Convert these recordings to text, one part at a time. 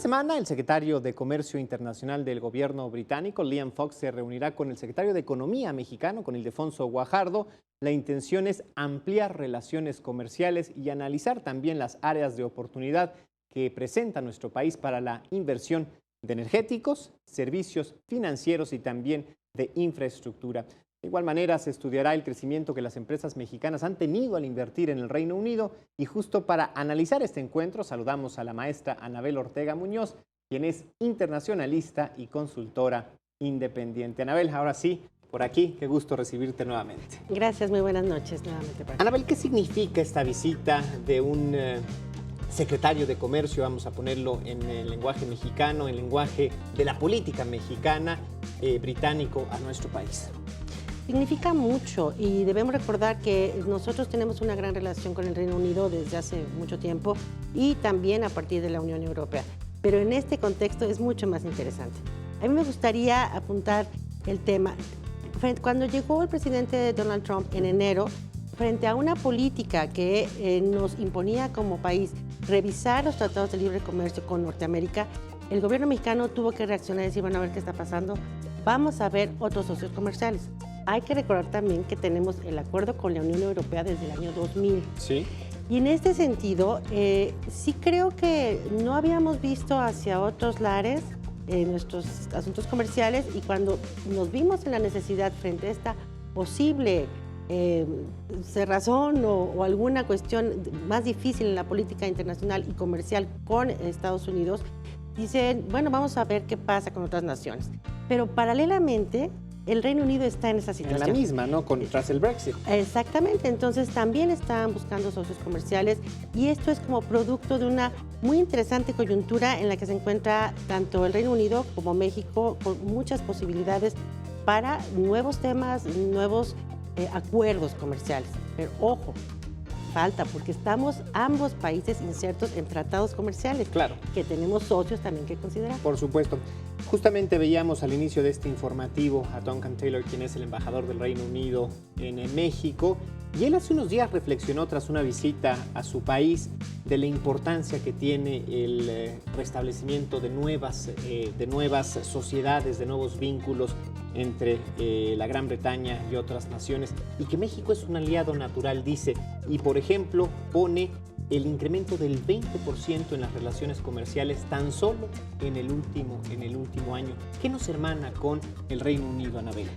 semana, el secretario de Comercio Internacional del gobierno británico, Liam Fox, se reunirá con el secretario de Economía mexicano, con Ildefonso Guajardo. La intención es ampliar relaciones comerciales y analizar también las áreas de oportunidad que presenta nuestro país para la inversión de energéticos, servicios financieros y también de infraestructura. De igual manera, se estudiará el crecimiento que las empresas mexicanas han tenido al invertir en el Reino Unido. Y justo para analizar este encuentro, saludamos a la maestra Anabel Ortega Muñoz, quien es internacionalista y consultora independiente. Anabel, ahora sí, por aquí, qué gusto recibirte nuevamente. Gracias, muy buenas noches nuevamente. Anabel, ¿qué significa esta visita de un secretario de Comercio, vamos a ponerlo en el lenguaje mexicano, en el lenguaje de la política mexicana, británico, a nuestro país? Significa mucho y debemos recordar que nosotros tenemos una gran relación con el Reino Unido desde hace mucho tiempo y también a partir de la Unión Europea. Pero en este contexto es mucho más interesante. A mí me gustaría apuntar el tema. Cuando llegó el presidente Donald Trump en enero, frente a una política que nos imponía como país revisar los tratados de libre comercio con Norteamérica, el gobierno mexicano tuvo que reaccionar y decir, bueno, a ver qué está pasando, vamos a ver otros socios comerciales. Hay que recordar también que tenemos el acuerdo con la Unión Europea desde el año 2000. Sí. Y en este sentido, sí creo que no habíamos visto hacia otros lares nuestros asuntos comerciales, y cuando nos vimos en la necesidad frente a esta posible cerrazón o alguna cuestión más difícil en la política internacional y comercial con Estados Unidos, dicen, bueno, vamos a ver qué pasa con otras naciones. Pero paralelamente, el Reino Unido está en esa situación. En la misma, ¿no? Tras el Brexit. Exactamente, entonces también están buscando socios comerciales y esto es como producto de una muy interesante coyuntura en la que se encuentra tanto el Reino Unido como México, con muchas posibilidades para nuevos temas, nuevos acuerdos comerciales. Pero ojo, falta, porque estamos ambos países insertos en tratados comerciales. Claro. Que tenemos socios también que considerar. Por supuesto. Justamente veíamos al inicio de este informativo a Duncan Taylor, quien es el embajador del Reino Unido en México, y él hace unos días reflexionó tras una visita a su país de la importancia que tiene el restablecimiento de nuevas sociedades, de nuevos vínculos entre la Gran Bretaña y otras naciones, y que México es un aliado natural, dice, y por ejemplo pone el incremento del 20% en las relaciones comerciales tan solo en el último año. ¿Qué nos hermana con el Reino Unido, Anabel?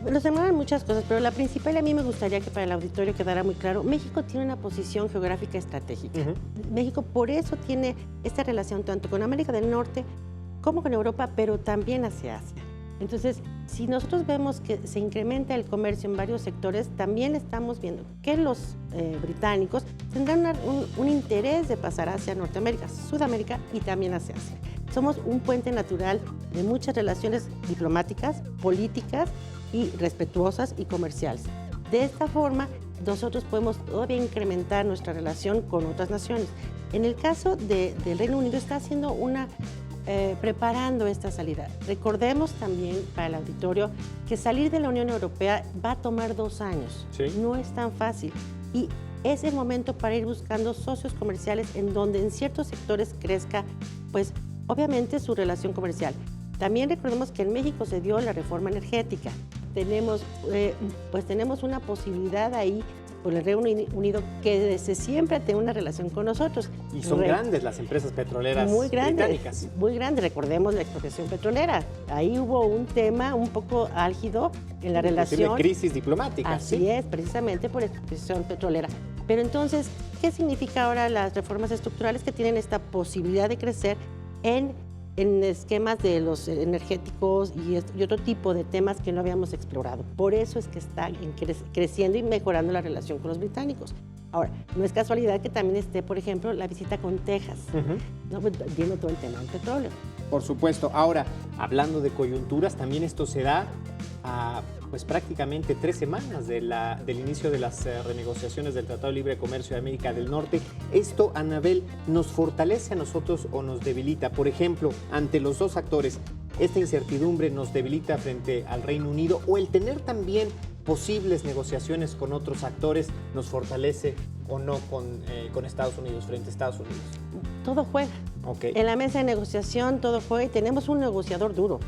Nos hermanan muchas cosas, pero la principal, a mí me gustaría que para el auditorio quedara muy claro, México tiene una posición geográfica estratégica. México por eso tiene esta relación tanto con América del Norte como con Europa, pero también hacia Asia. Entonces, si nosotros vemos que se incrementa el comercio en varios sectores, también estamos viendo que los británicos tendrán un interés de pasar hacia Norteamérica, Sudamérica y también hacia Asia. Somos un puente natural de muchas relaciones diplomáticas, políticas y respetuosas y comerciales. De esta forma, nosotros podemos todavía incrementar nuestra relación con otras naciones. En el caso del Reino Unido está haciendo preparando esta salida. Recordemos también para el auditorio que salir de la Unión Europea va a tomar 2 años. Sí. No es tan fácil y es el momento para ir buscando socios comerciales en donde en ciertos sectores crezca, pues obviamente su relación comercial. También recordemos que en México se dio la reforma energética. Tenemos una posibilidad ahí con el Reino Unido, que desde siempre tiene una relación con nosotros. Y son grandes las empresas petroleras británicas. Muy grandes, recordemos la expropiación petrolera. Ahí hubo un tema un poco álgido en la relación. Crisis diplomática. Así es, precisamente por expropiación petrolera. Pero entonces, ¿qué significa ahora las reformas estructurales que tienen esta posibilidad de crecer en esquemas de los energéticos y otro tipo de temas que no habíamos explorado? Por eso es que está creciendo y mejorando la relación con los británicos. Ahora, no es casualidad que también esté, por ejemplo, la visita con Texas, ¿no? Pues, viendo todo el tema del petróleo. Por supuesto. Ahora, hablando de coyunturas, también esto se da a pues prácticamente 3 semanas del inicio de las renegociaciones del Tratado de Libre Comercio de América del Norte. ¿Esto, Anabel, nos fortalece a nosotros o nos debilita? Por ejemplo, ante los dos actores, ¿esta incertidumbre nos debilita frente al Reino Unido, o el tener también posibles negociaciones con otros actores nos fortalece o no con Estados Unidos, frente a Estados Unidos? Todo juega. Okay. En la mesa de negociación todo fue, tenemos un negociador duro.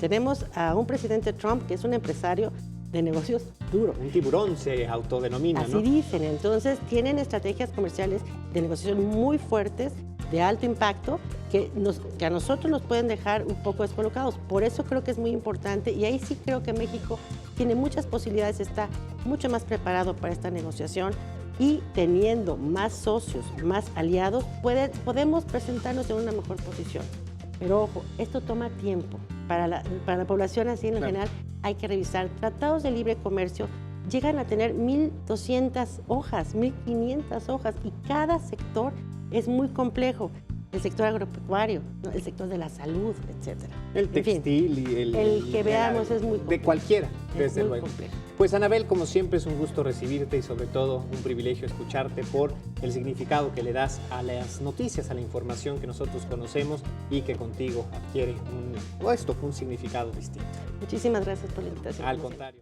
Tenemos a un presidente Trump que es un empresario de negocios duro. Un tiburón se autodenomina, Así ¿no? dicen, entonces tienen estrategias comerciales de negociación muy fuertes, de alto impacto, que a nosotros nos pueden dejar un poco descolocados. Por eso creo que es muy importante y ahí sí creo que México tiene muchas posibilidades, está mucho más preparado para esta negociación y teniendo más socios, más aliados, podemos presentarnos en una mejor posición. Pero ojo, esto toma tiempo. Para la población así en general hay que revisar. Tratados de libre comercio llegan a tener 1.200 hojas, 1.500 hojas y cada sector es muy complejo. El sector agropecuario, ¿no? El sector de la salud, etcétera. El textil y el que veamos es muy complejo. De cualquiera, desde muy luego. complejo. Pues Anabel, como siempre es un gusto recibirte y sobre todo un privilegio escucharte por el significado que le das a las noticias, a la información que nosotros conocemos y que contigo adquiere un significado distinto. Muchísimas gracias por la invitación. Al contrario.